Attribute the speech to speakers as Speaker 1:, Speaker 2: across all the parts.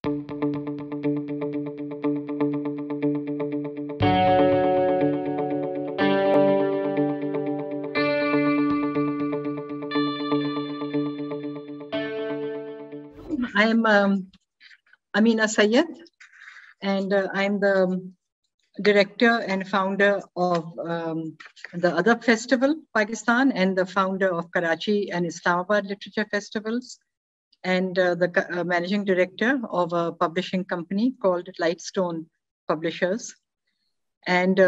Speaker 1: I am Ameena Saiyid, and I'm the director and founder of the Adab Festival, Pakistan, and the founder of Karachi and Islamabad Literature Festivals, and the managing director of a publishing company called Lightstone Publishers. And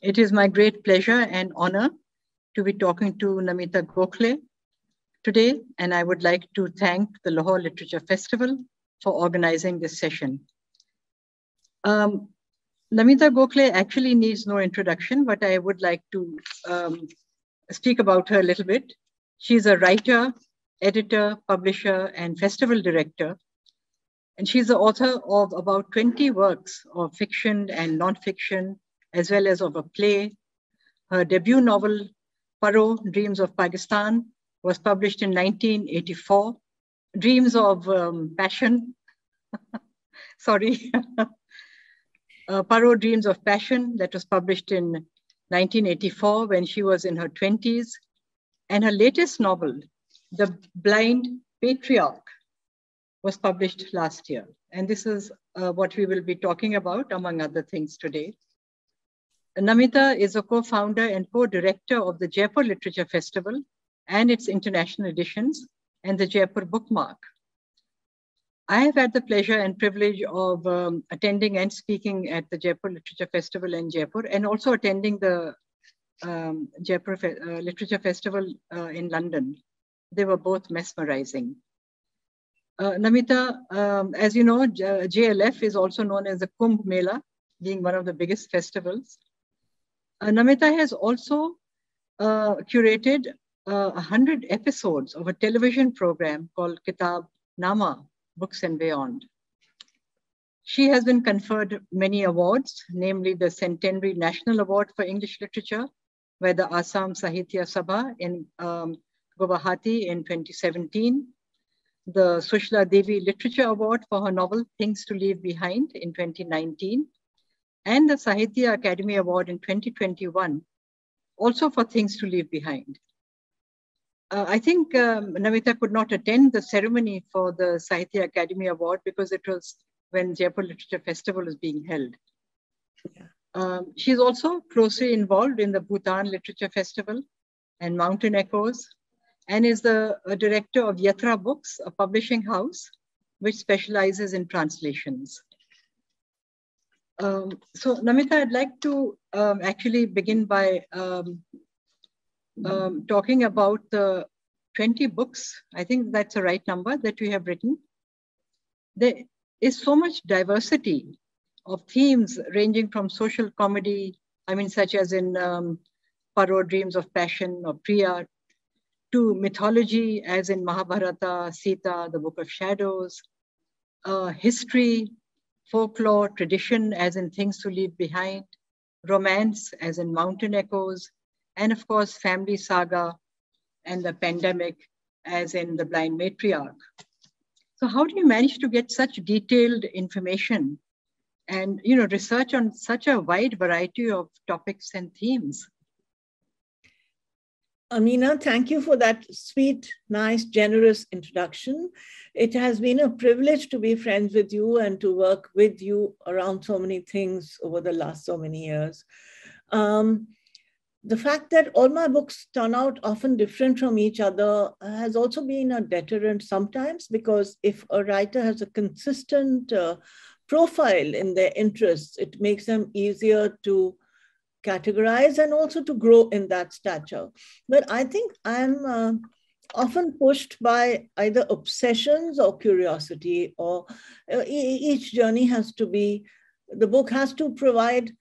Speaker 1: it is my great pleasure and honor to be talking to Namita Gokhale today, and I would like to thank the Lahore Literature Festival for organizing this session. Namita Gokhale actually needs no introduction, but I would like to speak about her a little bit. She's a writer, editor, publisher, and festival director. And she's the author of about 20 works of fiction and non-fiction, as well as of a play. Her debut novel, Paro, Dreams of Pakistan, was published in 1984. Dreams of Passion, sorry. Paro, Dreams of Passion, that was published in 1984 when she was in her 20s. And her latest novel, The Blind Matriarch, was published last year. And this is what we will be talking about, among other things, today. Namita is a co-founder and co-director of the Jaipur Literature Festival and its international editions, and the Jaipur Bookmark. I have had the pleasure and privilege of attending and speaking at the Jaipur Literature Festival in Jaipur, and also attending the Jaipur Literature Festival in London. They were both mesmerizing. Namita, as you know, JLF is also known as the Kumbh Mela, being one of the biggest festivals. Namita has also curated 100 episodes of a television program called Kitab Nama, Books and Beyond. She has been conferred many awards, namely the Centenary National Award for English Literature by the Assam Sahitya Sabha in Guwahati in 2017, the Sushla Devi Literature Award for her novel Things to Leave Behind in 2019, and the Sahitya Academy Award in 2021, also for Things to Leave Behind. I think Namita could not attend the ceremony for the Sahitya Academy Award because it was when Jaipur Literature Festival was being held. Yeah. She's also closely involved in the Bhutan Literature Festival and Mountain Echoes, and is the director of Yatra Books, a publishing house which specializes in translations. So Namita, I'd like to actually begin by talking about the 20 books. I think that's the right number that we have written. There is so much diversity of themes ranging from social comedy, such as in Paro, Dreams of Passion, or Priya, to mythology, as in Mahabharata, Sita, the Book of Shadows, history, folklore, tradition, as in Things to Leave Behind, romance, as in Mountain Echoes, and of course, family saga and the pandemic, as in The Blind Matriarch. So how do you manage to get such detailed information and research on such a wide variety of topics and themes?
Speaker 2: Ameena, thank you for that sweet, nice, generous introduction. It has been a privilege to be friends with you and to work with you around so many things over the last so many years. The fact that all my books turn out often different from each other has also been a deterrent sometimes, because if a writer has a consistent profile in their interests, it makes them easier to categorize and also to grow in that stature. But I think I'm often pushed by either obsessions or curiosity, or each journey has to be, the book has to provide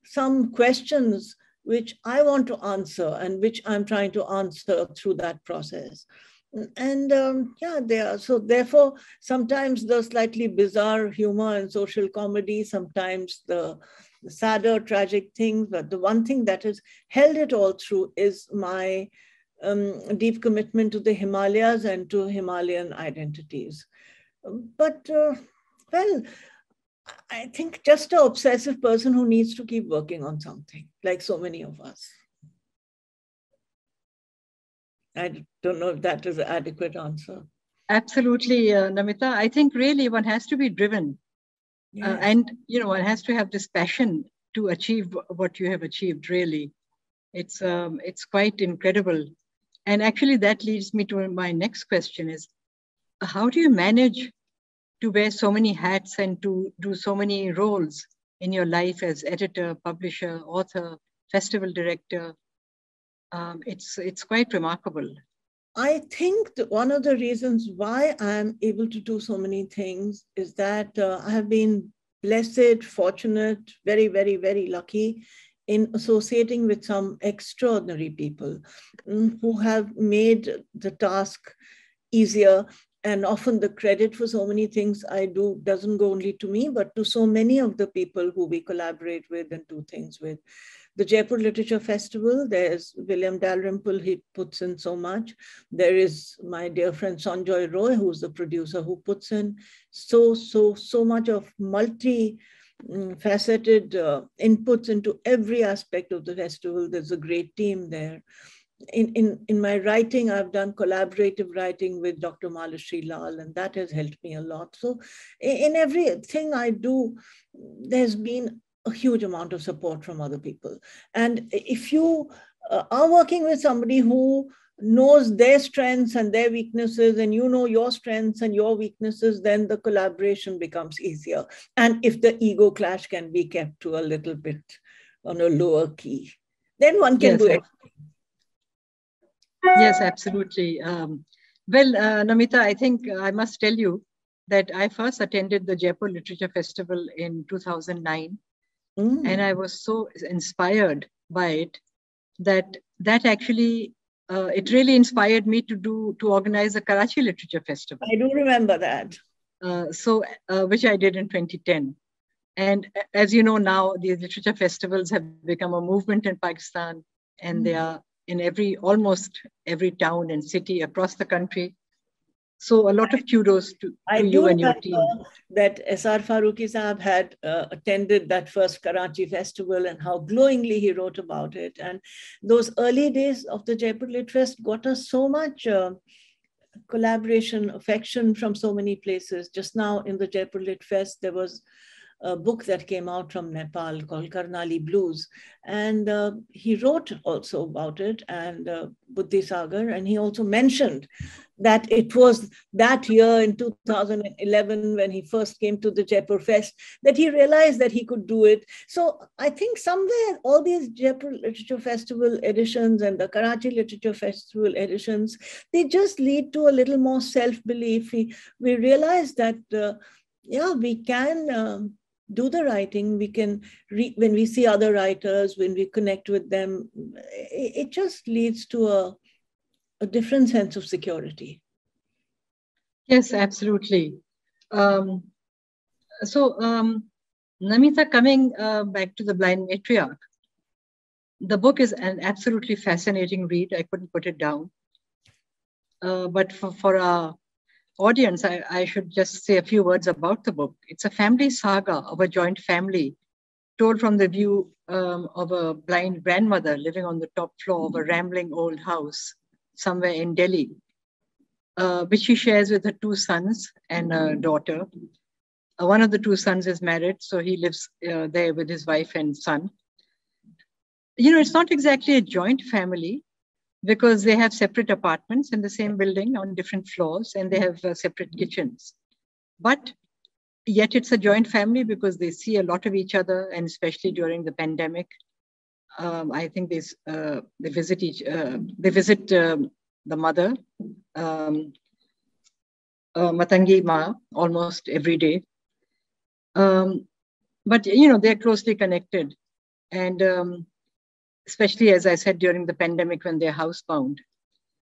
Speaker 2: some questions which I want to answer and which I'm trying to answer through that process. And yeah, they are. So therefore, sometimes the slightly bizarre humor and social comedy, sometimes the sadder, tragic things. But the one thing that has held it all through is my deep commitment to the Himalayas and to Himalayan identities. But Well, I think just an obsessive person who needs to keep working on something, like so many of us. I don't know if that is an adequate answer.
Speaker 1: Absolutely, Namita. I think really one has to be driven. Yes. And, one has to have this passion to achieve what you have achieved, really. It's quite incredible. And actually that leads me to my next question is, how do you manage to wear so many hats and to do so many roles in your life as editor, publisher, author, festival director? It's quite remarkable.
Speaker 2: I think that one of the reasons why I'm able to do so many things is that I have been blessed, fortunate, very, very, very lucky in associating with some extraordinary people who have made the task easier. And often the credit for so many things I do doesn't go only to me, but to so many of the people who we collaborate with and do things with. The Jaipur Literature Festival, there's William Dalrymple, he puts in so much. There is my dear friend Sanjoy Roy, who's the producer, who puts in so much of multi-faceted inputs into every aspect of the festival. There's a great team there. In my writing, I've done collaborative writing with Dr. Malashri Lal, and that has helped me a lot. So in everything I do, there's been a huge amount of support from other people. And if you are working with somebody who knows their strengths and their weaknesses, and you know your strengths and your weaknesses, then the collaboration becomes easier. And if the ego clash can be kept to a little bit on a lower key, then one can do it.
Speaker 1: Yes, absolutely. Namita, I think I must tell you that I first attended the Jaipur Literature Festival in 2009. And I was so inspired by it that actually, it really inspired me to organize a Karachi Literature Festival.
Speaker 2: I do remember that.
Speaker 1: Which I did in 2010. And as you know now, these literature festivals have become a movement in Pakistan, and they are in almost every town and city across the country. So a lot of kudos to you and your team.
Speaker 2: That S.R. Farooqi Sahab had attended that first Karachi festival and how glowingly he wrote about it. And those early days of the Jaipur Lit Fest got us so much collaboration, affection from so many places. Just now in the Jaipur Lit Fest, there was a book that came out from Nepal called Karnali Blues. And he wrote also about it, and Buddhi Sagar, and he also mentioned that it was that year in 2011 when he first came to the Jaipur Fest that he realized that he could do it. So I think somewhere all these Jaipur Literature Festival editions and the Karachi Literature Festival editions, they just lead to a little more self-belief. We realize that, we can do the writing, we can read when we see other writers, when we connect with them, it just leads to a different sense of security.
Speaker 1: Yes, absolutely. Namita, coming back to the Blind Matriarch, the book is an absolutely fascinating read. I couldn't put it down. But for our audience, I should just say a few words about the book. It's a family saga of a joint family told from the view of a blind grandmother living on the top floor of a rambling old house somewhere in Delhi, which she shares with her two sons and a daughter. One of the two sons is married, so he lives there with his wife and son. It's not exactly a joint family, because they have separate apartments in the same building on different floors, and they have separate kitchens. But yet it's a joint family because they see a lot of each other, and especially during the pandemic, I think they visit the mother, Matangi Ma, almost every day. But they're closely connected, and especially, as I said, during the pandemic when they're housebound.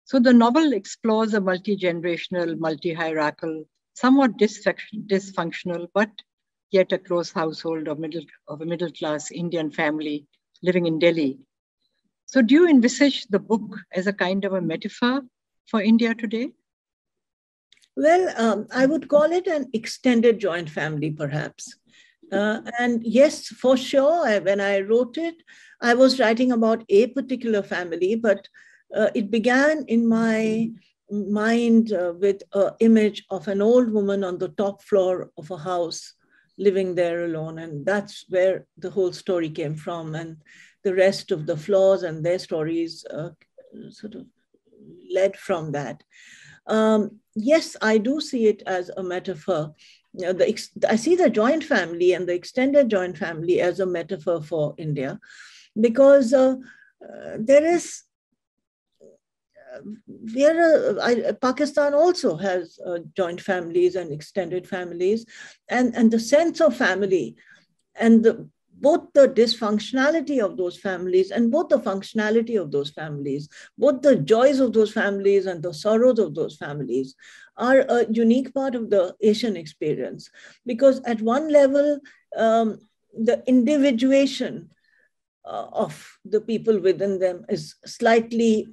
Speaker 1: So the novel explores a multi-generational, multi-hierarchical, somewhat dysfunctional, but yet a close household of a middle-class Indian family living in Delhi. So do you envisage the book as a kind of a metaphor for India today?
Speaker 2: Well, I would call it an extended joint family, perhaps. And yes, for sure, when I wrote it, I was writing about a particular family, but it began in my mind with an image of an old woman on the top floor of a house living there alone. And that's where the whole story came from. And the rest of the floors and their stories sort of led from that. Yes, I do see it as a metaphor. You know, I see the joint family and the extended joint family as a metaphor for India, because there is, Pakistan also has joint families and extended families, and the sense of family and both the dysfunctionality of those families and both the functionality of those families, both the joys of those families and the sorrows of those families are a unique part of the Asian experience. Because at one level, the individuation of the people within them is slightly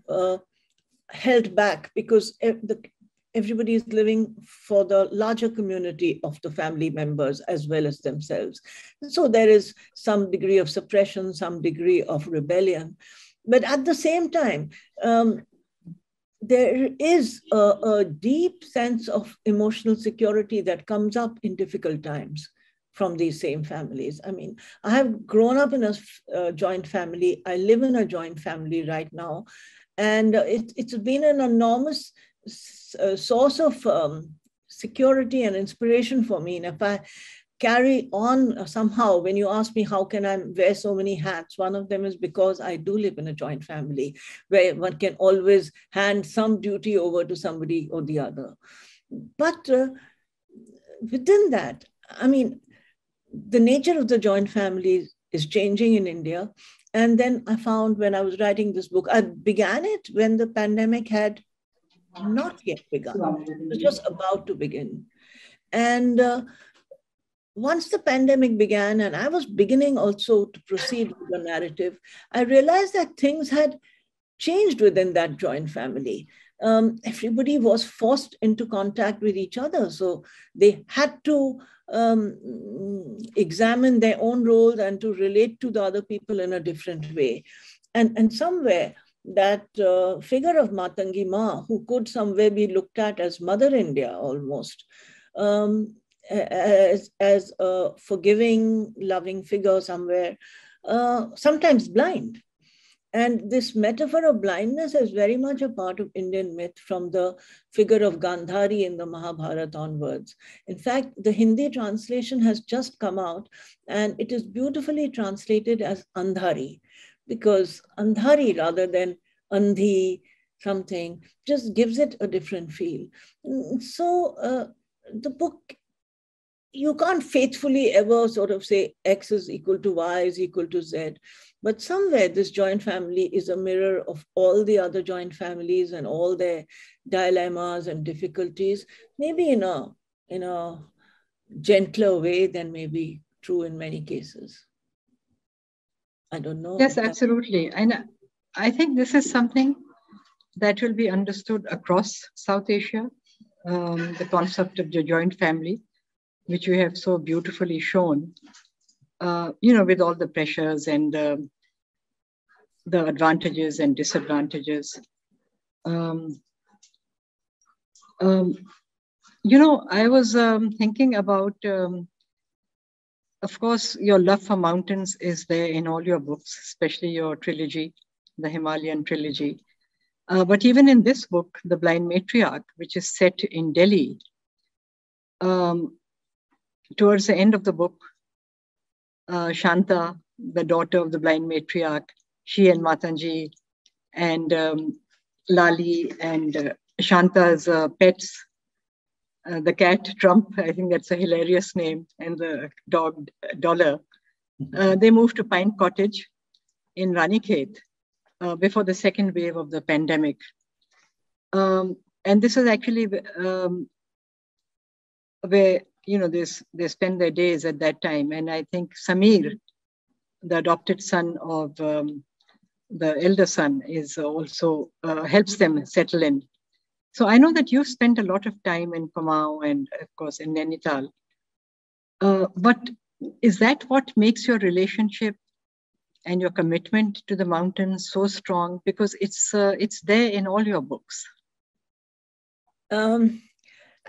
Speaker 2: held back, because everybody is living for the larger community of the family members as well as themselves. So there is some degree of suppression, some degree of rebellion. But at the same time, there is a deep sense of emotional security that comes up in difficult times from these same families. I mean, I have grown up in a joint family. I live in a joint family right now. And it's been an enormous source of security and inspiration for me. And if I carry on somehow, when you ask me how can I wear so many hats, one of them is because I do live in a joint family where one can always hand some duty over to somebody or the other. But within that, I mean, the nature of the joint family is changing in India. And then I found when I was writing this book, I began it when the pandemic had not yet begun. It was just about to begin. And once the pandemic began, and I was beginning also to proceed with the narrative, I realized that things had changed within that joint family. Everybody was forced into contact with each other. So they had to examine their own roles and to relate to the other people in a different way. And somewhere that figure of Matangi Ma, who could somewhere be looked at as Mother India almost, as a forgiving, loving figure somewhere, sometimes blind. And this metaphor of blindness is very much a part of Indian myth from the figure of Gandhari in the Mahabharata onwards. In fact, the Hindi translation has just come out and it is beautifully translated as Andhari, because Andhari rather than Andhi something just gives it a different feel. So the book, you can't faithfully ever sort of say X is equal to Y is equal to Z. But somewhere this joint family is a mirror of all the other joint families and all their dilemmas and difficulties, maybe in a gentler way than may be true in many cases. I don't know.
Speaker 1: Yes, absolutely. And I think this is something that will be understood across South Asia, the concept of the joint family, which you have so beautifully shown, with all the pressures and the advantages and disadvantages. I was thinking about, of course, your love for mountains is there in all your books, especially your trilogy, the Himalayan trilogy. But even in this book, The Blind Matriarch, which is set in Delhi, towards the end of the book, Shanta, the daughter of the blind matriarch, she and Matanji and Lali and Shanta's pets, the cat Trump, I think that's a hilarious name, and the dog Dollar, they moved to Pine Cottage in Ranikhet before the second wave of the pandemic. And this was actually where they spend their days at that time. And I think Samir, the adopted son of the elder son, is also helps them settle in. So I know that you've spent a lot of time in Kumaon and, of course, in Nainital. But is that what makes your relationship and your commitment to the mountains so strong? Because it's there in all your books.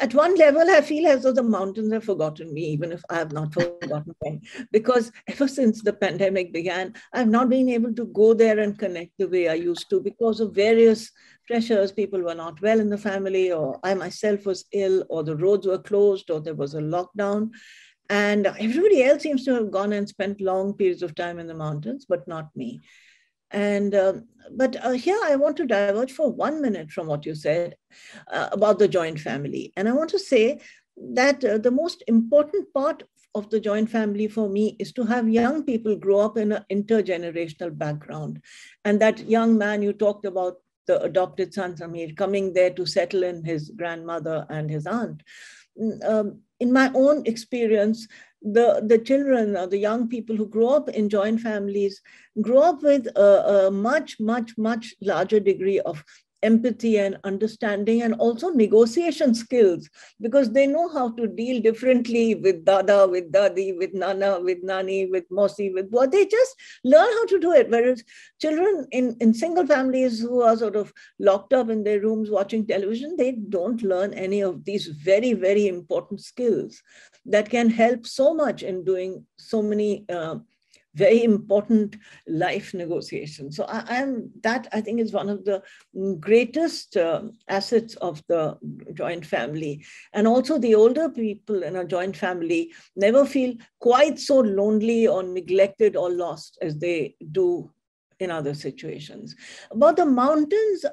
Speaker 2: At one level, I feel as though the mountains have forgotten me, even if I have not forgotten them. Because ever since the pandemic began, I've not been able to go there and connect the way I used to because of various pressures. People were not well in the family, or I myself was ill, or the roads were closed, or there was a lockdown. And everybody else seems to have gone and spent long periods of time in the mountains, but not me. And but here I want to diverge for 1 minute from what you said about the joint family. And I want to say that the most important part of the joint family for me is to have young people grow up in an intergenerational background. And that young man you talked about, the adopted son Samir, coming there to settle in his grandmother and his aunt. In my own experience, the children or the young people who grow up in joint families grow up with a much, much, much larger degree of empathy and understanding, and also negotiation skills, because they know how to deal differently with dada, with dadi, with nana, with nani, with mosi, with what. They just learn how to do it. Whereas children in single families who are sort of locked up in their rooms watching television, they don't learn any of these very, very important skills that can help so much in doing so many very important life negotiations. So I think is one of the greatest assets of the joint family. And also the older people in a joint family never feel quite so lonely or neglected or lost as they do in other situations. About the mountains,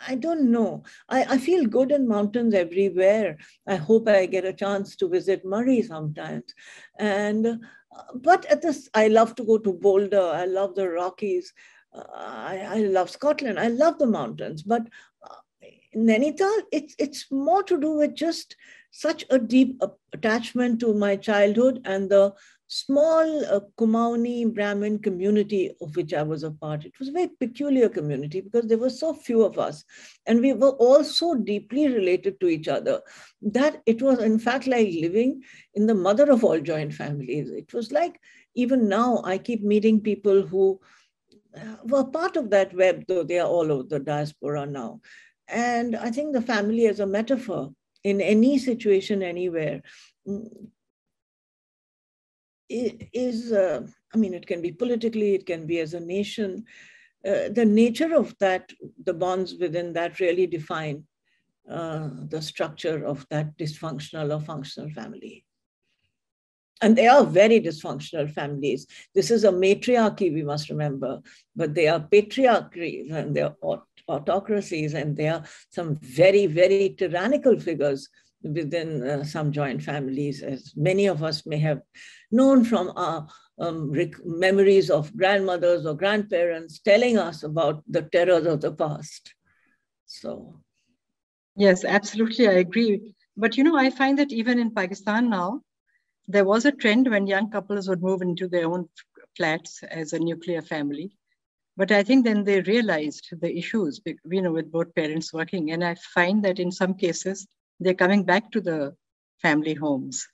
Speaker 2: I don't know. I feel good in mountains everywhere. I hope I get a chance to visit Murray sometimes. And but I love to go to Boulder. I love the Rockies. I love Scotland. I love the mountains. But in Nainital, it's more to do with just such a deep attachment to my childhood and the small Kumaoni Brahmin community of which I was a part. It was a very peculiar community because there were so few of us, and we were all so deeply related to each other that it was in fact like living in the mother of all joint families. It was like, even now I keep meeting people who were part of that web, though they are all over the diaspora now. And I think the family as a metaphor in any situation, anywhere, is, I mean, it can be politically, it can be as a nation. The nature of that, the bonds within that really define the structure of that dysfunctional or functional family. And they are very dysfunctional families. This is a matriarchy, we must remember, but they are patriarchies and they are autocracies, and they are some very, very tyrannical figures within some joint families, as many of us may have known from our memories of grandmothers or grandparents telling us about the terrors of the past. So.
Speaker 1: Yes, absolutely, I agree. But, you know, I find that even in Pakistan now, there was a trend when young couples would move into their own flats as a nuclear family. But I think then they realized the issues, you know, with both parents working. And I find that in some cases, they're coming back to the family homes.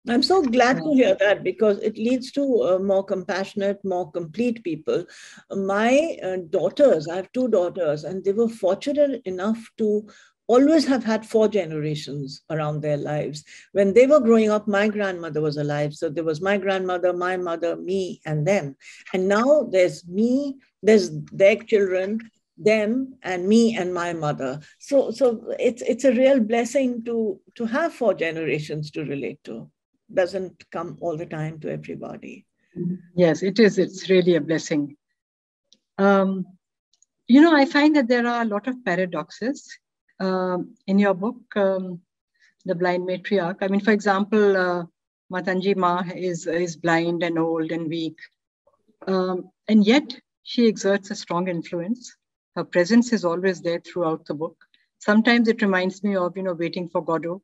Speaker 2: I'm so glad to hear that, because it leads to more compassionate, more complete people. My daughters, I have 2 daughters, and they were fortunate enough to always have had 4 generations around their lives. When they were growing up, my grandmother was alive. So there was my grandmother, my mother, me, and them. And now there's me, there's their children, them, and me and my mother. So it's a real blessing to have 4 generations to relate to. Doesn't come all the time to everybody.
Speaker 1: Yes, it is. It's really a blessing. You know, I find that there are a lot of paradoxes in your book, The Blind Matriarch. I mean, for example, Matanji Ma is blind and old and weak. And yet she exerts a strong influence. Her presence is always there throughout the book. Sometimes it reminds me of, you know, Waiting for Godot.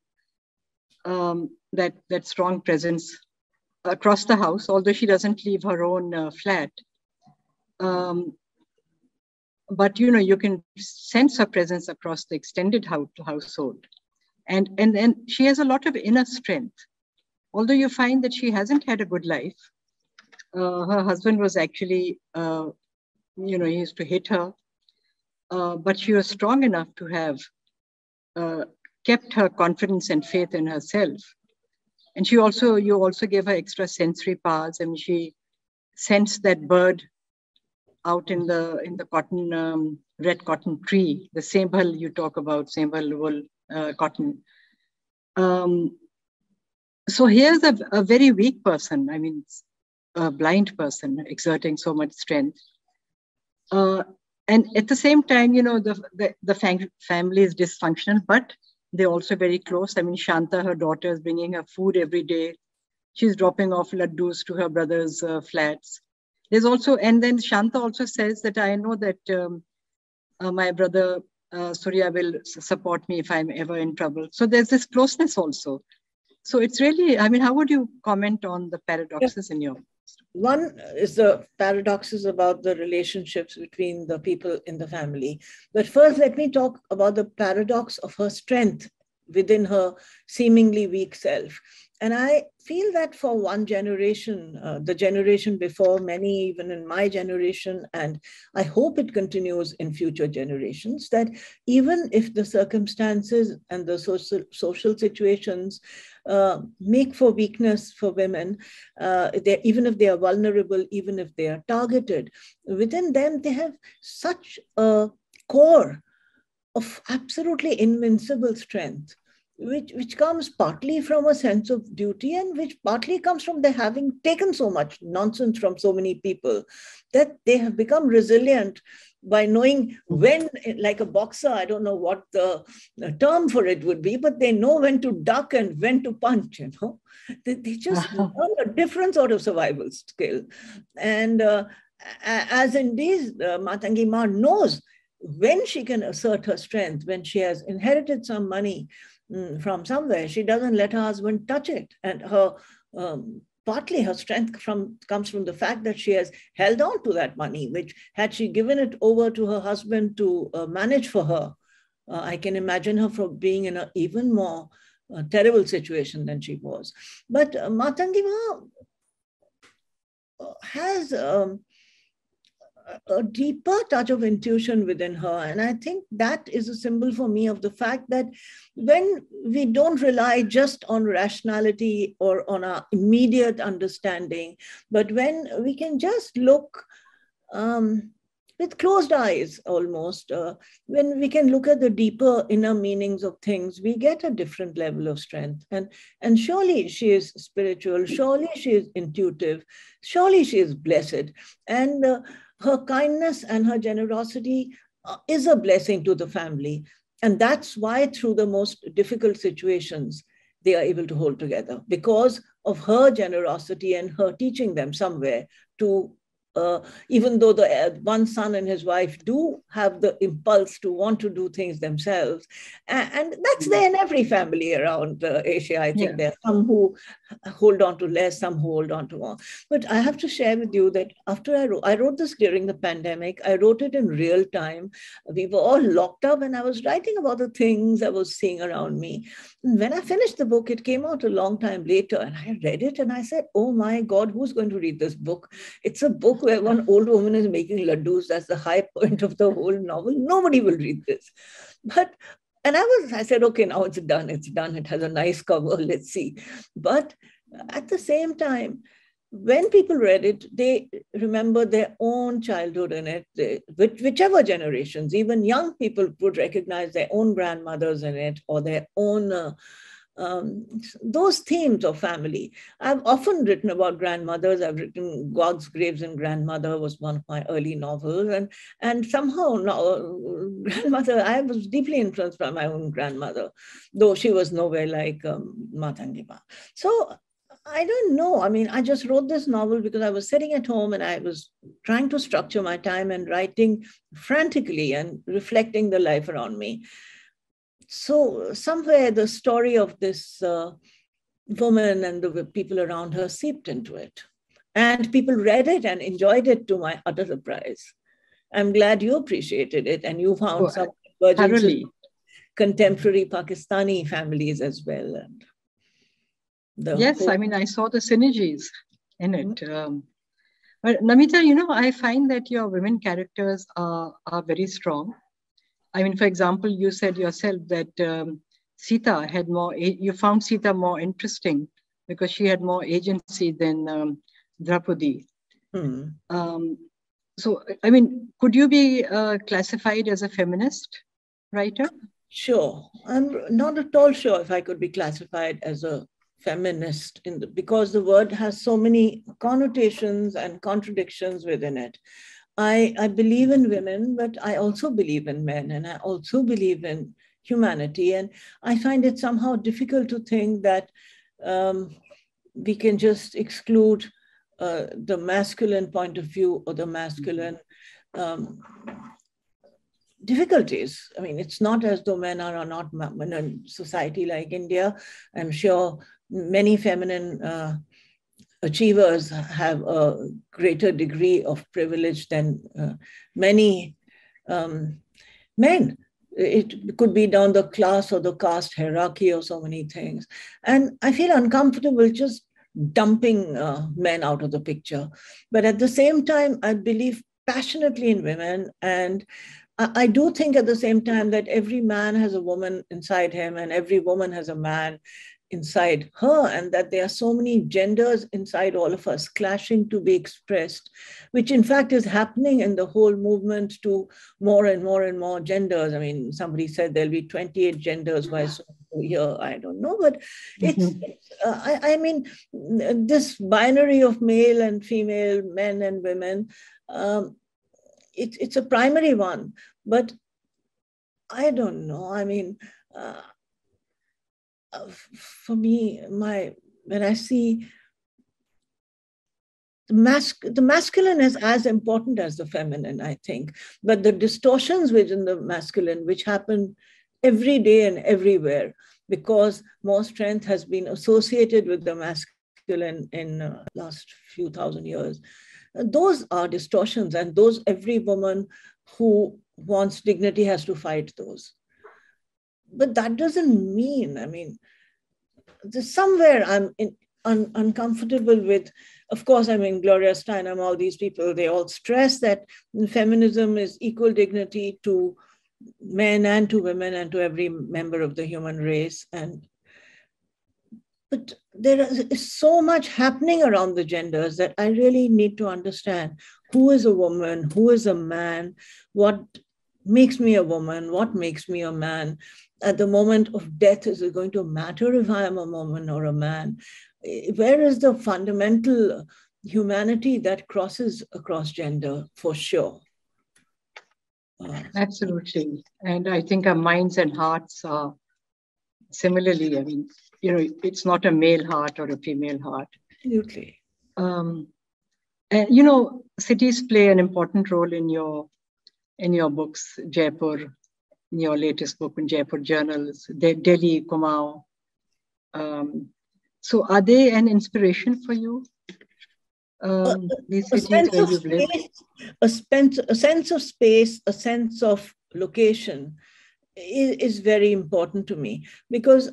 Speaker 1: That strong presence across the house, although she doesn't leave her own flat. but you can sense her presence across the extended household. And she has a lot of inner strength. Although you find that she hasn't had a good life. Her husband was actually, he used to hit her. But she was strong enough to have kept her confidence and faith in herself. And you also gave her extra sensory powers. I mean, she sensed that bird out in the cotton, red cotton tree, the sembal you talk about, sembal wool cotton. So here's a very weak person, I mean, a blind person exerting so much strength. And at the same time, the family is dysfunctional, but they're also very close. I mean, Shanta, her daughter, is bringing her food every day. She's dropping off laddus to her brother's flats. There's also, and then Shanta also says that I know that my brother Surya will support me if I'm ever in trouble. So there's this closeness also. So it's really, I mean, how would you comment on the paradoxes in your?
Speaker 2: One is the paradoxes about the relationships between the people in the family. But first, let me talk about the paradox of her strength within her seemingly weak self. And I feel that for one generation, the generation before, many even in my generation, and I hope it continues in future generations, that even if the circumstances and the social situations make for weakness for women, even if they are vulnerable, even if they are targeted, within them they have such a core of absolutely invincible strength, which comes partly from a sense of duty and which partly comes from their having taken so much nonsense from so many people that they have become resilient by knowing when, like a boxer, I don't know what the term for it would be, but they know when to duck and when to punch, They just learn a different sort of survival skill. And as indeed Matangi Ma knows when she can assert her strength, when she has inherited some money from somewhere, she doesn't let her husband touch it. And her partly her strength comes from the fact that she has held on to that money, which had she given it over to her husband to manage for her, I can imagine her for being in an even more terrible situation than she was. But Matangi Ma has a deeper touch of intuition within her. And I think that is a symbol for me of the fact that when we don't rely just on rationality or on our immediate understanding, but when we can just look with closed eyes almost, when we can look at the deeper inner meanings of things, we get a different level of strength. And surely she is spiritual, surely she is intuitive, surely she is blessed. And her kindness and her generosity is a blessing to the family. And that's why through the most difficult situations, they are able to hold together, because of her generosity and her teaching them somewhere to, even though the one son and his wife do have the impulse to want to do things themselves. And that's there in every family around Asia. I think there are some who hold on to less, some who hold on to more. But I have to share with you that after I wrote this during the pandemic, I wrote it in real time. We were all locked up and I was writing about the things I was seeing around me. And when I finished the book, it came out a long time later and I read it and I said, oh my God, who's going to read this book? It's a book where one old woman is making laddus. That's the high point of the whole novel. Nobody will read this. And I said, okay, now it's done. It's done. It has a nice cover. Let's see. But at the same time, when people read it, they remember their own childhood in it, whichever generations, even young people would recognize their own grandmothers in it or their own those themes of family. I've often written about grandmothers. I've written God's Graves and Grandmother was one of my early novels. And somehow grandmother, I was deeply influenced by my own grandmother, though she was nowhere like Matangi Ma. So I don't know. I mean, I just wrote this novel because I was sitting at home and I was trying to structure my time and writing frantically and reflecting the life around me. So somewhere the story of this woman and the people around her seeped into it. And people read it and enjoyed it to my utter surprise. I'm glad you appreciated it and you found some convergences with contemporary Pakistani families as well. And
Speaker 1: yes, I mean, I saw the synergies in it. But Namita, you know, I find that your women characters are very strong. I mean, for example, you said yourself that Sita had more, you found Sita more interesting because she had more agency than Draupadi. So, I mean, could you be classified as a feminist writer?
Speaker 2: Sure. I'm not at all sure if I could be classified as a feminist because the word has so many connotations and contradictions within it. I believe in women, but I also believe in men, and I also believe in humanity. And I find it somehow difficult to think that we can just exclude the masculine point of view or the masculine difficulties. I mean, it's not as though men are not in a society like India. I'm sure many feminine achievers have a greater degree of privilege than many men. It could be down the class or the caste hierarchy or so many things. And I feel uncomfortable just dumping men out of the picture. But at the same time, I believe passionately in women. And I do think at the same time that every man has a woman inside him and every woman has a man inside her, and that there are so many genders inside all of us clashing to be expressed, which in fact is happening in the whole movement to more and more and more genders. I mean, somebody said there'll be 28 genders by so here, I don't know, but I mean, this binary of male and female, men and women, it's a primary one, but I don't know. I mean, for me, when I see the masculine is as important as the feminine, I think, but the distortions within the masculine, which happen every day and everywhere, because more strength has been associated with the masculine in the last few thousand years. Those are distortions, and those every woman who wants dignity has to fight those. But that doesn't mean, I mean, there's somewhere I'm uncomfortable with. Of course, I mean, Gloria Steinem, all these people, they all stress that feminism is equal dignity to men and to women and to every member of the human race. But there is so much happening around the genders that I really need to understand who is a woman, who is a man, what makes me a woman, what makes me a man. At the moment of death, is it going to matter if I am a woman or a man? Where is the fundamental humanity that crosses across gender, for sure?
Speaker 1: Absolutely. And I think our minds and hearts are similarly, I mean, you know, it's not a male heart or a female heart.
Speaker 2: Absolutely.
Speaker 1: And, you know, cities play an important role in your books, Jaipur, in your latest book, in Jaipur Journals, Delhi, Kumaon. So are they an inspiration for you? These cities where you've lived?
Speaker 2: A sense of space, a sense of location is very important to me, because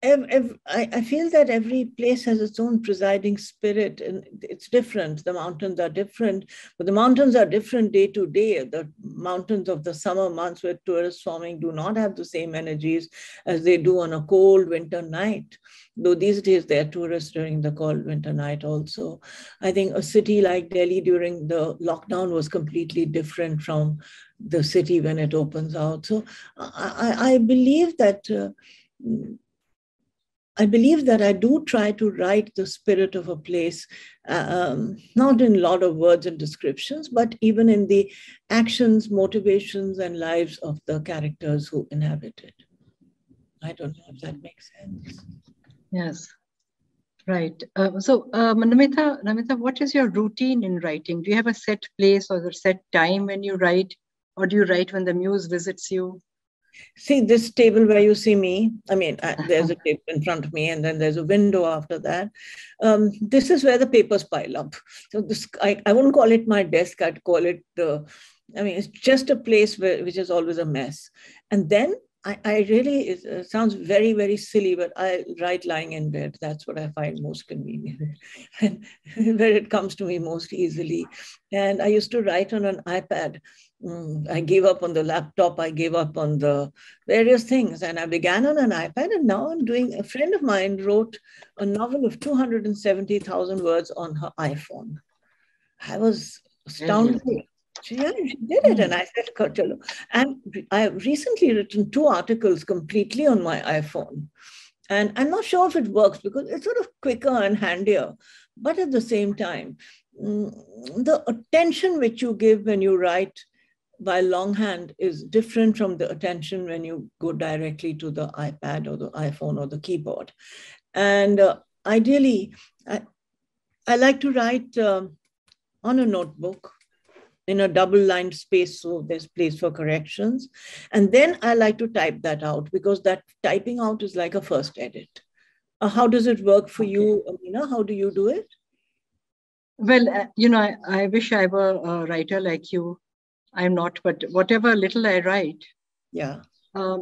Speaker 2: I feel that every place has its own presiding spirit, and it's different. The mountains are different, but the mountains are different day to day. The mountains of the summer months where tourists swarming do not have the same energies as they do on a cold winter night. Though these days there are tourists during the cold winter night also. I think a city like Delhi during the lockdown was completely different from the city when it opens out. So I believe that I do try to write the spirit of a place, not in a lot of words and descriptions, but even in the actions, motivations, and lives of the characters who inhabit it. I don't know if that makes sense.
Speaker 1: Yes, right. So, Namita, what is your routine in writing? Do you have a set place or a set time when you write, or do you write when the muse visits you?
Speaker 2: See this table where you see me. I mean, there's a table in front of me, and then there's a window after that. This is where the papers pile up. So this, I wouldn't call it my desk. I'd call it I mean, it's just a place which is always a mess. And then I really, it sounds very, very silly, but I write lying in bed. That's what I find most convenient and where it comes to me most easily. And I used to write on an iPad. I gave up on the laptop. I gave up on the various things. And I began on an iPad. And now I'm doing, a friend of mine wrote a novel of 270,000 words on her iPhone. I was astounded. Yeah, she did it. And I said, Chalo. And I have recently written 2 articles completely on my iPhone. And I'm not sure if it works because it's sort of quicker and handier. But at the same time, the attention which you give when you write by longhand is different from the attention when you go directly to the iPad or the iPhone or the keyboard. And ideally, I like to write on a notebook in a double-lined space, so there's place for corrections. And then I like to type that out because that typing out is like a first edit. How does it work for you, Ameena? How do you do it?
Speaker 1: Well, I wish I were a writer like you. I'm not, but whatever little I write,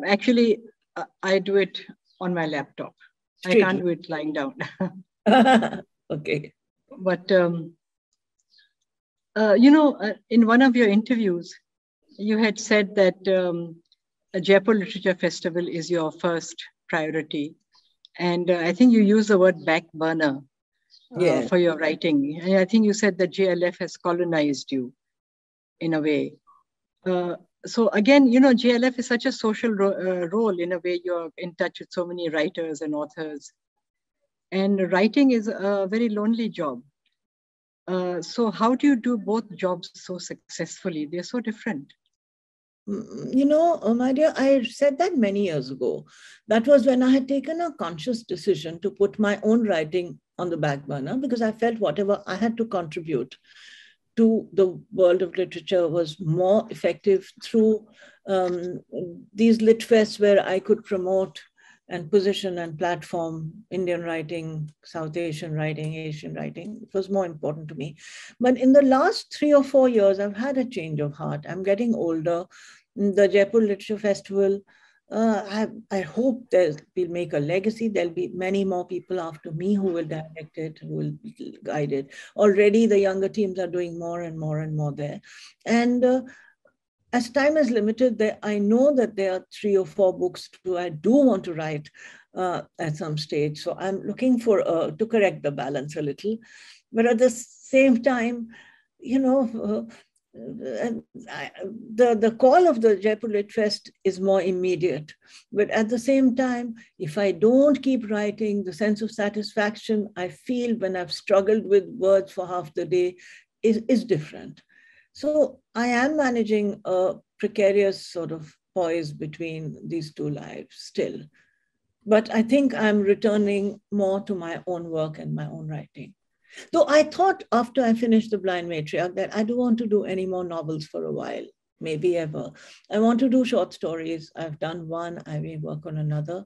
Speaker 1: actually, I do it on my laptop. I can't do it lying down.
Speaker 2: Okay.
Speaker 1: But, in one of your interviews, you had said that a Jaipur Literature Festival is your first priority. And I think you use the word back burner for your writing. And I think you said that JLF has colonized you in a way. So again, JLF is such a social role. In a way, you're in touch with so many writers and authors. And writing is a very lonely job. So how do you do both jobs so successfully? They're so different.
Speaker 2: My dear, I said that many years ago. That was when I had taken a conscious decision to put my own writing on the back burner because I felt whatever I had to contribute to the world of literature was more effective through these lit fests where I could promote and position and platform Indian writing, South Asian writing, Asian writing. It was more important to me. But in the last 3 or 4 years, I've had a change of heart. I'm getting older. The Jaipur Literature Festival, I hope we'll make a legacy. There'll be many more people after me who will direct it, who will guide it. Already the younger teams are doing more and more and more there. And as time is limited, I know that there are 3 or 4 books I do want to write at some stage. So I'm looking for to correct the balance a little. But at the same time, the call of the Jaipur Lit Fest is more immediate. But at the same time, if I don't keep writing, the sense of satisfaction I feel when I've struggled with words for half the day is different. So I am managing a precarious sort of poise between these 2 lives still. But I think I'm returning more to my own work and my own writing. Though I thought after I finished The Blind Matriarch that I don't want to do any more novels for a while, maybe ever. I want to do short stories. I've done one, I may work on another.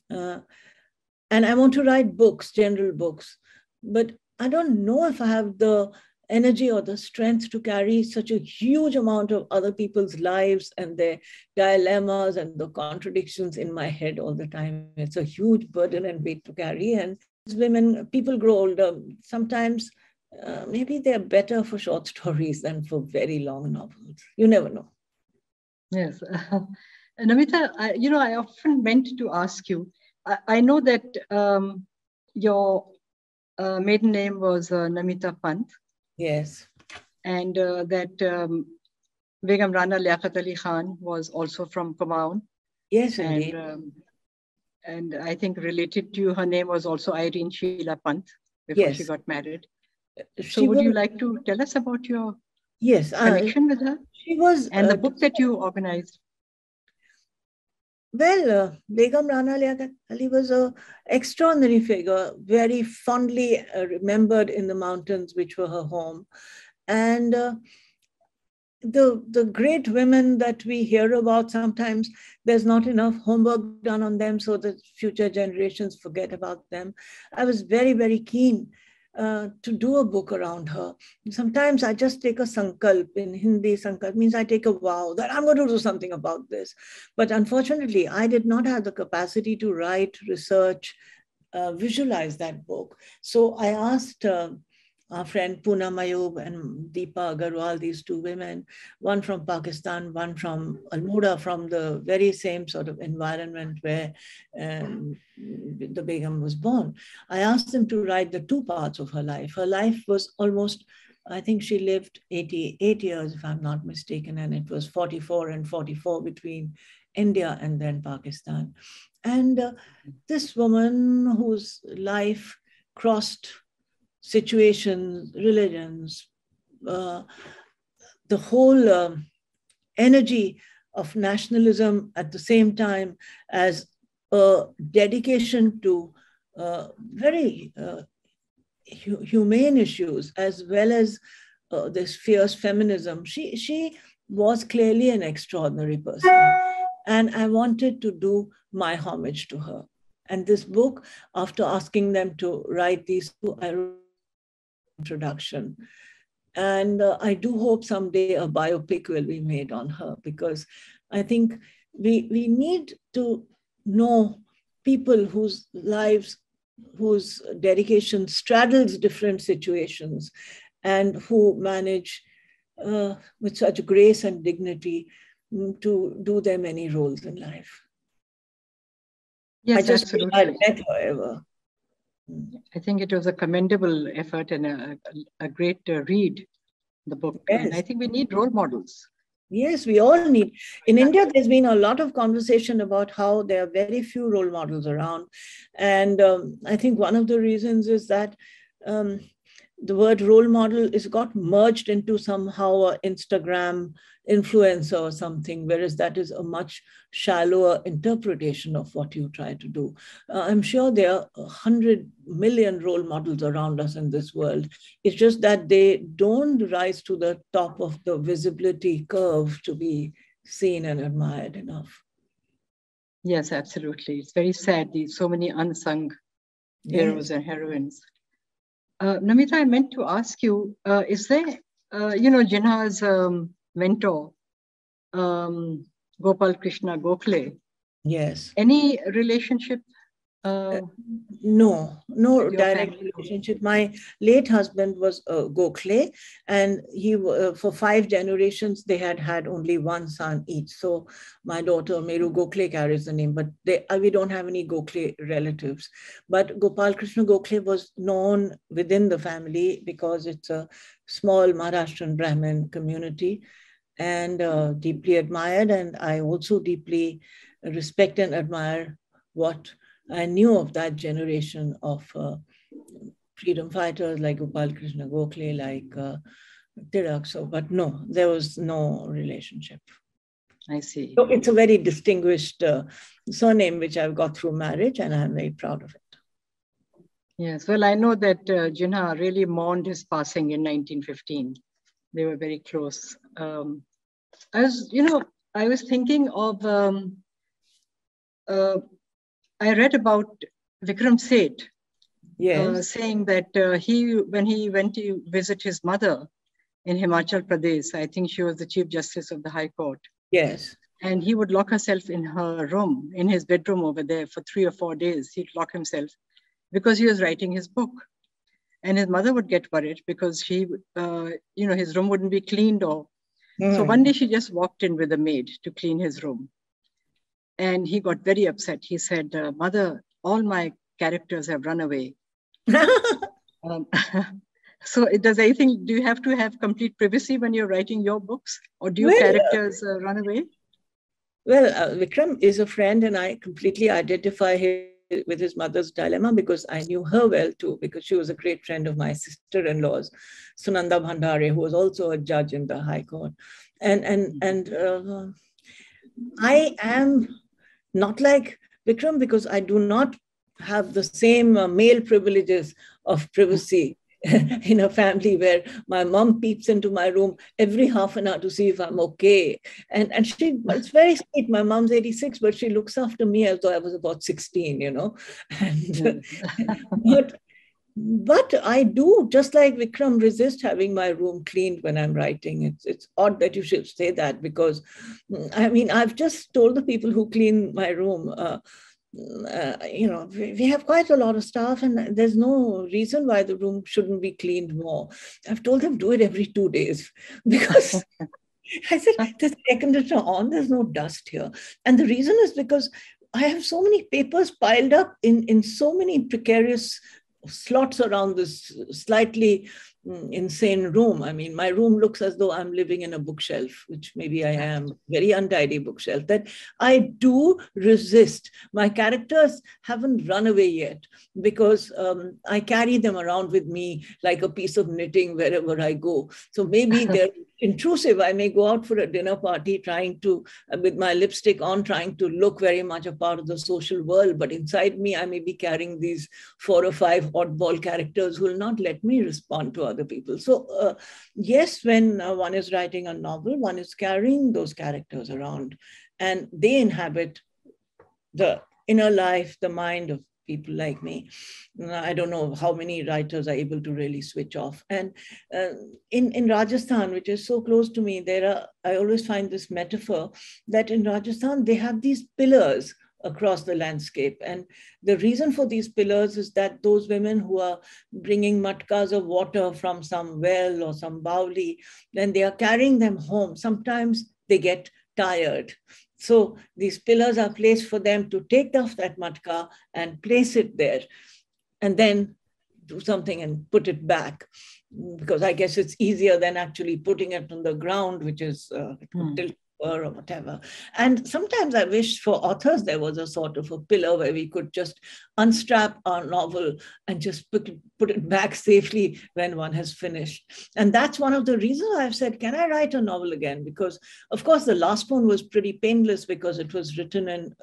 Speaker 2: And I want to write books, general books. But I don't know if I have the energy or the strength to carry such a huge amount of other people's lives and their dilemmas and the contradictions in my head all the time. It's a huge burden and weight to carry. And as people grow older, sometimes maybe they're better for short stories than for very long novels. You never know.
Speaker 1: Yes. Namita, I often meant to ask you, I know that your maiden name was Namita Pant.
Speaker 2: Yes.
Speaker 1: And that Begum Rana Liaquat Ali Khan was also from Kumaon.
Speaker 2: Yes, indeed.
Speaker 1: And I think related to you, her name was also Irene Sheila Pant before she got married. So would you like to tell us about your connection with her?
Speaker 2: She was...
Speaker 1: And the book that you organized.
Speaker 2: Well, Begum Rana Liaquat Ali was an extraordinary figure, very fondly remembered in the mountains, which were her home. And the great women that we hear about, sometimes there's not enough homework done on them so that future generations forget about them. I was very, very keen to do a book around her. Sometimes I just take a sankalp. In Hindi, sankalp means I take a vow that I'm going to do something about this. But unfortunately, I did not have the capacity to write, research, visualize that book. So I asked our friend Poonam Ayub and Deepa Agarwal, these two women, one from Pakistan, one from Almora, from the very same sort of environment where the Begum was born. I asked them to write the two parts of her life. Her life was almost, I think she lived 88 years, if I'm not mistaken, and it was 44 and 44 between India and then Pakistan. And this woman whose life crossed situations, religions, the whole energy of nationalism at the same time as a dedication to very humane issues, as well as this fierce feminism. She was clearly an extraordinary person. And I wanted to do my homage to her. And this book, after asking them to write these two, I wrote an introduction. And I do hope someday a biopic will be made on her, because I think we need to know people whose lives, whose dedication straddles different situations, and who manage with such grace and dignity to do their many roles in life.
Speaker 1: Yes,
Speaker 2: I just
Speaker 1: absolutely.
Speaker 2: wish I'd met her ever.
Speaker 1: I think it was a commendable effort and a great read, the book.
Speaker 2: Yes.
Speaker 1: And I think we need role models.
Speaker 2: Yes, we all need. In India, there's been a lot of conversation about how there are very few role models around. And I think one of the reasons is that the word role model is got merged into somehow an Instagram influencer or something, whereas that is a much shallower interpretation of what you try to do. I'm sure there are 100 million role models around us in this world. It's just that they don't rise to the top of the visibility curve to be seen and admired enough.
Speaker 1: Yes, absolutely. It's very sad, these so many unsung heroes and heroines. Namita, I meant to ask you, is there, Jinnah's mentor, Gopal Krishna Gokhale?
Speaker 2: Yes.
Speaker 1: Any relationship?
Speaker 2: No direct relationship. My late husband was Gokhale, and he for 5 generations they had only one son each. So my daughter Meru Gokhale carries the name, but we don't have any Gokhale relatives. But Gopal Krishna Gokhale was known within the family because it's a small Maharashtrian Brahmin community, and deeply admired. And I also deeply respect and admire what I knew of that generation of freedom fighters like Gopal Krishna Gokhale, like Tirak. So, but no, there was no relationship.
Speaker 1: I see.
Speaker 2: So it's a very distinguished surname which I've got through marriage, and I'm very proud of it.
Speaker 1: Yes, well, I know that Jinnah really mourned his passing in 1915. They were very close. I was thinking of. I read about Vikram Seth, saying that when he went to visit his mother in Himachal Pradesh, I think she was the Chief Justice of the High Court.
Speaker 2: Yes.
Speaker 1: And he would lock herself in her room, in his bedroom over there for 3 or 4 days. He'd lock himself because he was writing his book. And his mother would get worried because his room wouldn't be cleaned. So one day she just walked in with a maid to clean his room. And he got very upset. He said, Mother, all my characters have run away. So do you have to have complete privacy when you're writing your books? Or do your characters run away?
Speaker 2: Well, Vikram is a friend, and I completely identify with his mother's dilemma because I knew her well too, because she was a great friend of my sister-in-law's, Sunanda Bhandare, who was also a judge in the High Court. And I am not like Vikram because I do not have the same male privileges of privacy in a family where my mom peeps into my room every half an hour to see if I'm okay. And it's very sweet. My mom's 86, but she looks after me as though I was about 16, you know. And, but I do, just like Vikram, resist having my room cleaned when I'm writing. It's odd that you should say that, because I mean, I've just told the people who clean my room, you know, we have quite a lot of stuff and there's no reason why the room shouldn't be cleaned more. I've told them do it every 2 days because I said, there's air conditioner on, there's no dust here. And the reason is because I have so many papers piled up in so many precarious slots around this slightly insane room. I mean, my room looks as though I'm living in a bookshelf, which maybe I am, very untidy bookshelf, that I do resist. My characters haven't run away yet because I carry them around with me like a piece of knitting wherever I go. So maybe they're intrusive. I may go out for a dinner party trying to, with my lipstick on, trying to look very much a part of the social world. But inside me, I may be carrying these 4 or 5 oddball characters who will not let me respond to other people. So yes, when one is writing a novel, one is carrying those characters around and they inhabit the inner life, the mind of people like me. I don't know how many writers are able to really switch off. And in Rajasthan, which is so close to me, I always find this metaphor that in Rajasthan, they have these pillars across the landscape. And the reason for these pillars is that those women who are bringing matkas of water from some well or some bauli, then they are carrying them home. Sometimes they get tired. So these pillars are placed for them to take off that matka and place it there and then do something and put it back. Because I guess it's easier than actually putting it on the ground, which is or whatever. And sometimes I wish for authors there was a sort of a pillar where we could just unstrap our novel and just put it back safely when one has finished. And that's one of the reasons I've said, can I write a novel again? Because of course the last one was pretty painless because it was written in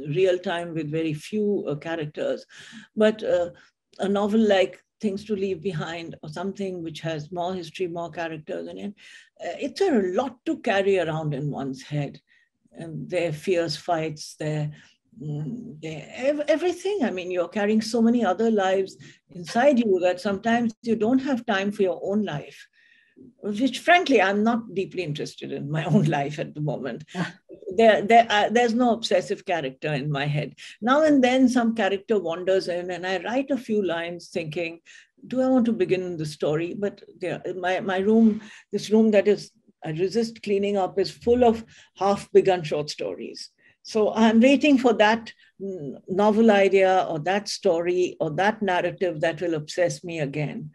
Speaker 2: real time with very few characters. But a novel like Things to Leave Behind or something which has more history, more characters in it, it's a lot to carry around in one's head. And their fierce fights, their everything. I mean, you're carrying so many other lives inside you that sometimes you don't have time for your own life, which frankly, I'm not deeply interested in my own life at the moment. There's no obsessive character in my head. Now and then some character wanders in and I write a few lines thinking, do I want to begin the story? But my room, this room that is, I resist cleaning up, is full of half-begun short stories. So I'm waiting for that novel idea or that story or that narrative that will obsess me again.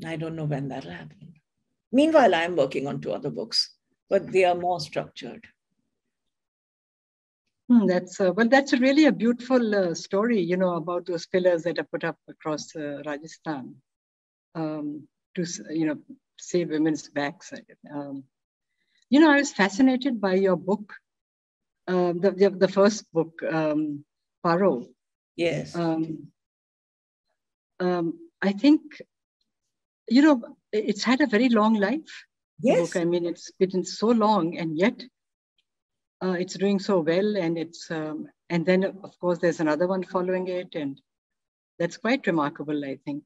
Speaker 2: I don't know when that'll happen. Meanwhile, I'm working on 2 other books, but they are more structured.
Speaker 1: That's really a beautiful story, you know, about those pillars that are put up across Rajasthan to, you know, save women's backs. You know, I was fascinated by your book, the first book, Prologue.
Speaker 2: Yes.
Speaker 1: I think, you know, it's had a very long life.
Speaker 2: Yes.
Speaker 1: Book. I mean, it's been so long, and yet it's doing so well. And it's and then of course there's another one following it, and that's quite remarkable, I think.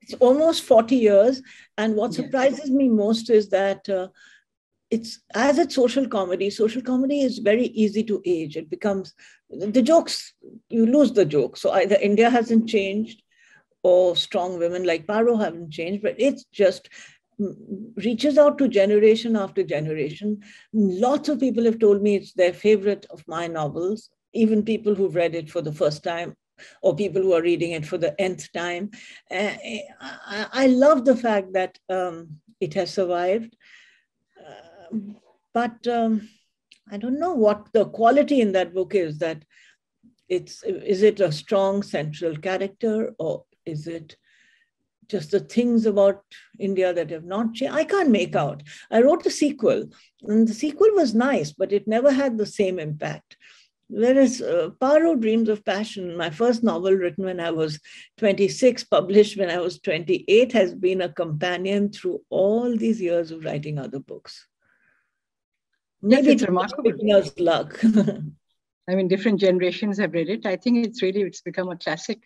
Speaker 2: It's almost 40 years, and what surprises me most is that it's social comedy. Social comedy is very easy to age. It becomes the jokes. You lose the joke. So either India hasn't changed, or strong women like Paro haven't changed, but it's just reaches out to generation after generation. Lots of people have told me it's their favorite of my novels, even people who've read it for the first time or people who are reading it for the nth time. I love the fact that it has survived, but I don't know what the quality in that book is. That is it a strong central character, or is it just the things about India that have not changed? I can't make out. I wrote the sequel, and the sequel was nice, but it never had the same impact. Whereas Paro Dreams of Passion, my first novel written when I was 26, published when I was 28, has been a companion through all these years of writing other books.
Speaker 1: Maybe
Speaker 2: Maybe
Speaker 1: it's remarkable.
Speaker 2: Beginner's luck.
Speaker 1: I mean, different generations have read it. I think it's become a classic.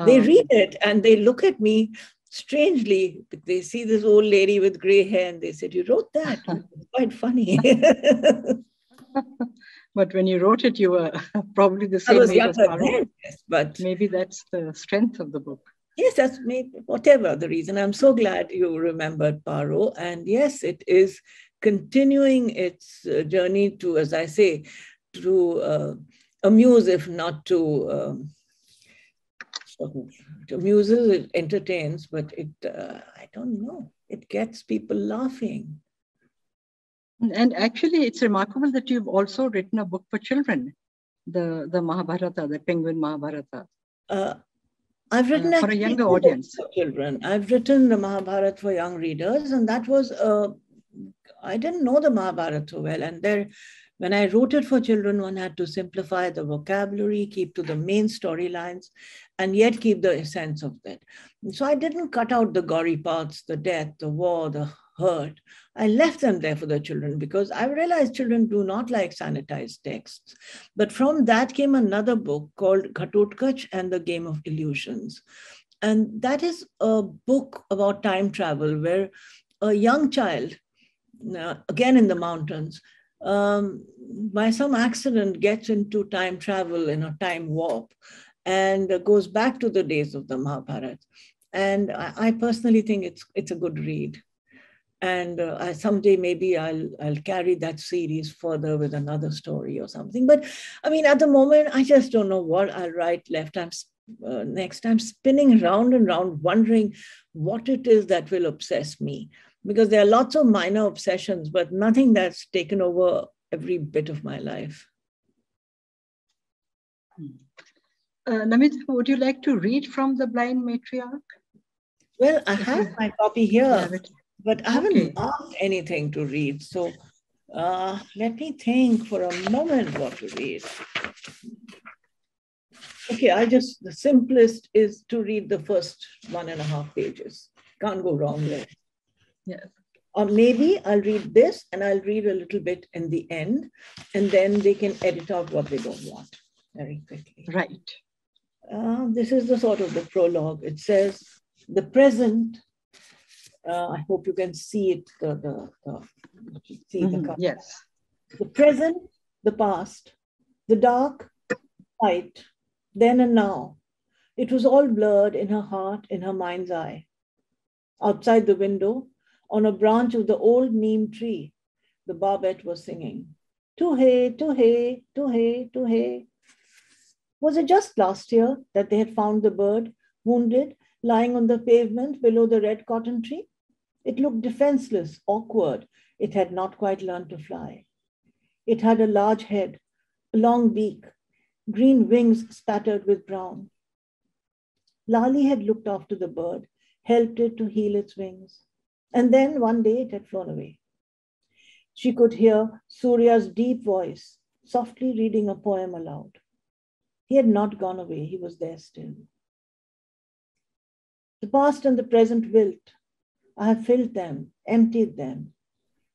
Speaker 2: They read it and they look at me strangely. They see this old lady with gray hair and they said, "You wrote that? It's quite funny."
Speaker 1: But when you wrote it, you were probably the
Speaker 2: I
Speaker 1: same
Speaker 2: was
Speaker 1: age as
Speaker 2: younger
Speaker 1: Paro.
Speaker 2: then, yes, but
Speaker 1: maybe that's the strength of the book.
Speaker 2: Yes, that's maybe whatever the reason. I'm so glad you remembered Paro. And yes, it is continuing its journey to, as I say, to amuse, if not to amuses, it entertains, but it, I don't know, it gets people laughing.
Speaker 1: And actually, it's remarkable that you've also written a book for children, the Mahabharata, the Penguin Mahabharata.
Speaker 2: I've written
Speaker 1: for a younger audience.
Speaker 2: For children. I've written the Mahabharata for young readers, and that was, I didn't know the Mahabharata so well. And there, when I wrote it for children, one had to simplify the vocabulary, keep to the main storylines, and yet keep the essence of it. And so I didn't cut out the gory parts, the death, the war, the hurt. I left them there for the children because I realized children do not like sanitized texts. But from that came another book called Katutkach and the Game of Illusions. And that is a book about time travel where a young child, again in the mountains, by some accident gets into time travel in a time warp and goes back to the days of the Mahabharata. And I personally think it's a good read. And someday maybe I'll carry that series further with another story or something. But I mean, at the moment, I just don't know what I'll write left. Next, I'm spinning round and round, wondering what it is that will obsess me. Because there are lots of minor obsessions, but nothing that's taken over every bit of my life.
Speaker 1: Namita, would you like to read from the Blind Matriarch?
Speaker 2: Well, I have my copy here. But I haven't marked anything to read. So let me think for a moment what to read. Okay, the simplest is to read the first 1.5 pages. Can't go wrong there.
Speaker 1: Yeah.
Speaker 2: Or maybe I'll read this and I'll read a little bit in the end, and then they can edit out what they don't want very quickly.
Speaker 1: Right.
Speaker 2: This is the sort of the prologue. It says, the present, I hope you can see it, the color.
Speaker 1: Yes.
Speaker 2: The present, the past, the dark, light, then and now. It was all blurred in her heart, in her mind's eye. Outside the window, on a branch of the old neem tree, the barbet was singing, "Tu-hey, tu-hey, tu-hey, tu-hey." Was it just last year that they had found the bird, wounded, lying on the pavement below the red cotton tree? It looked defenseless, awkward. It had not quite learned to fly. It had a large head, a long beak, green wings spattered with brown. Lali had looked after the bird, helped it to heal its wings. And then one day it had flown away. She could hear Surya's deep voice, softly reading a poem aloud. He had not gone away, he was there still. The past and the present wilt. I have filled them, emptied them,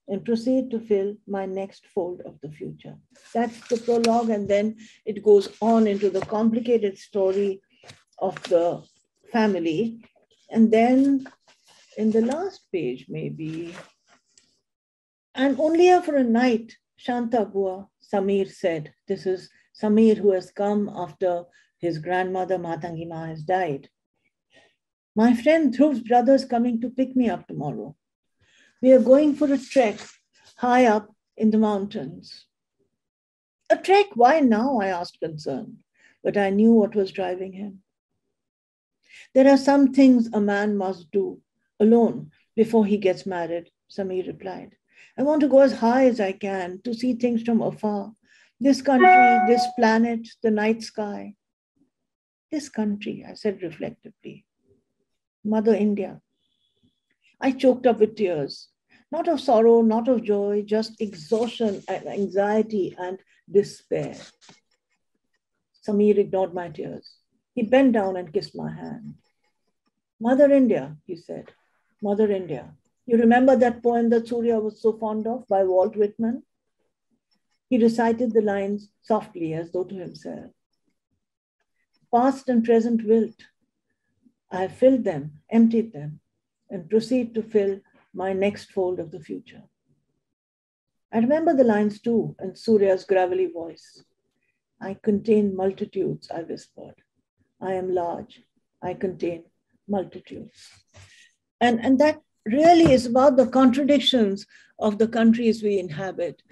Speaker 2: and proceed to fill my next fold of the future. That's the prologue, and then it goes on into the complicated story of the family. And then in the last page, maybe, and only here for a night, Shanta Bua, Samir said. This is Samir, who has come after his grandmother, Matangi Ma, has died. My friend Dhruv's brother is coming to pick me up tomorrow. We are going for a trek high up in the mountains. A trek? Why now? I asked concerned, but I knew what was driving him. There are some things a man must do alone before he gets married, Samir replied. I want to go as high as I can to see things from afar. This country, this planet, the night sky. This country, I said reflectively. Mother India. I choked up with tears, not of sorrow, not of joy, just exhaustion and anxiety and despair. Samir ignored my tears. He bent down and kissed my hand. Mother India, he said, Mother India. You remember that poem that Surya was so fond of by Walt Whitman? He recited the lines softly as though to himself. Past and present wilt. I have filled them, emptied them, and proceed to fill my next fold of the future. I remember the lines too in Surya's gravelly voice. I contain multitudes, I whispered. I am large. I contain multitudes. And that really is about the contradictions of the countries we inhabit,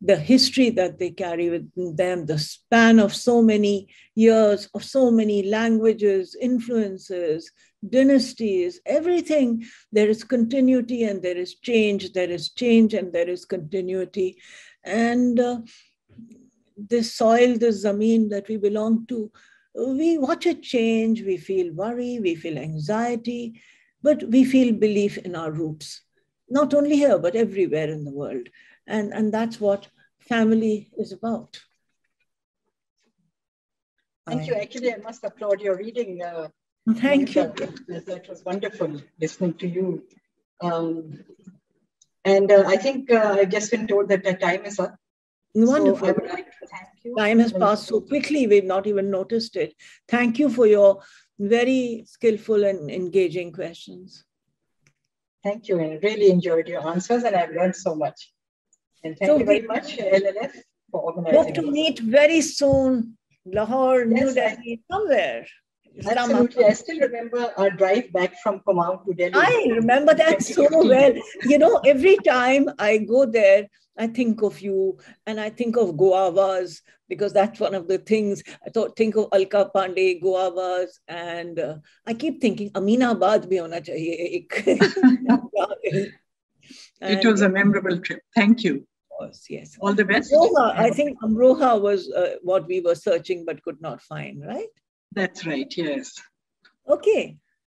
Speaker 2: the history that they carry with them, the span of so many years, of so many languages, influences, dynasties, everything. There is continuity and there is change and there is continuity. And this soil, this zameen that we belong to, we watch it change, we feel worry, we feel anxiety, but we feel belief in our roots, not only here, but everywhere in the world. And that's what family is about.
Speaker 1: Thank you. Actually, I must applaud your reading.
Speaker 2: Thank you.
Speaker 1: That was wonderful listening to you. I think I've just been told that the time is up.
Speaker 2: Wonderful.
Speaker 1: So I would like to thank you.
Speaker 2: Time has passed so quickly, we've not even noticed it. Thank you for your very skillful and engaging questions.
Speaker 1: Thank you, and I really enjoyed your answers, and I've learned so much. And thank you very much, LLF, for organizing.
Speaker 2: Hope to meet very soon, Lahore, New Delhi, somewhere.
Speaker 1: Absolutely. I still remember our drive back from Kumaon to Delhi.
Speaker 2: I remember that so well. You know, every time I go there, I think of you and I think of guavas, because that's one of the things. Think of Alka Pandey, guavas, and I keep thinking Ameenabad bhi hona chahiye.
Speaker 1: It was a memorable trip. Thank you.
Speaker 2: Yes.
Speaker 1: All the best.
Speaker 2: Amroha, I think Amroha was what we were searching but could not find, right?
Speaker 1: That's right, yes.
Speaker 2: Okay.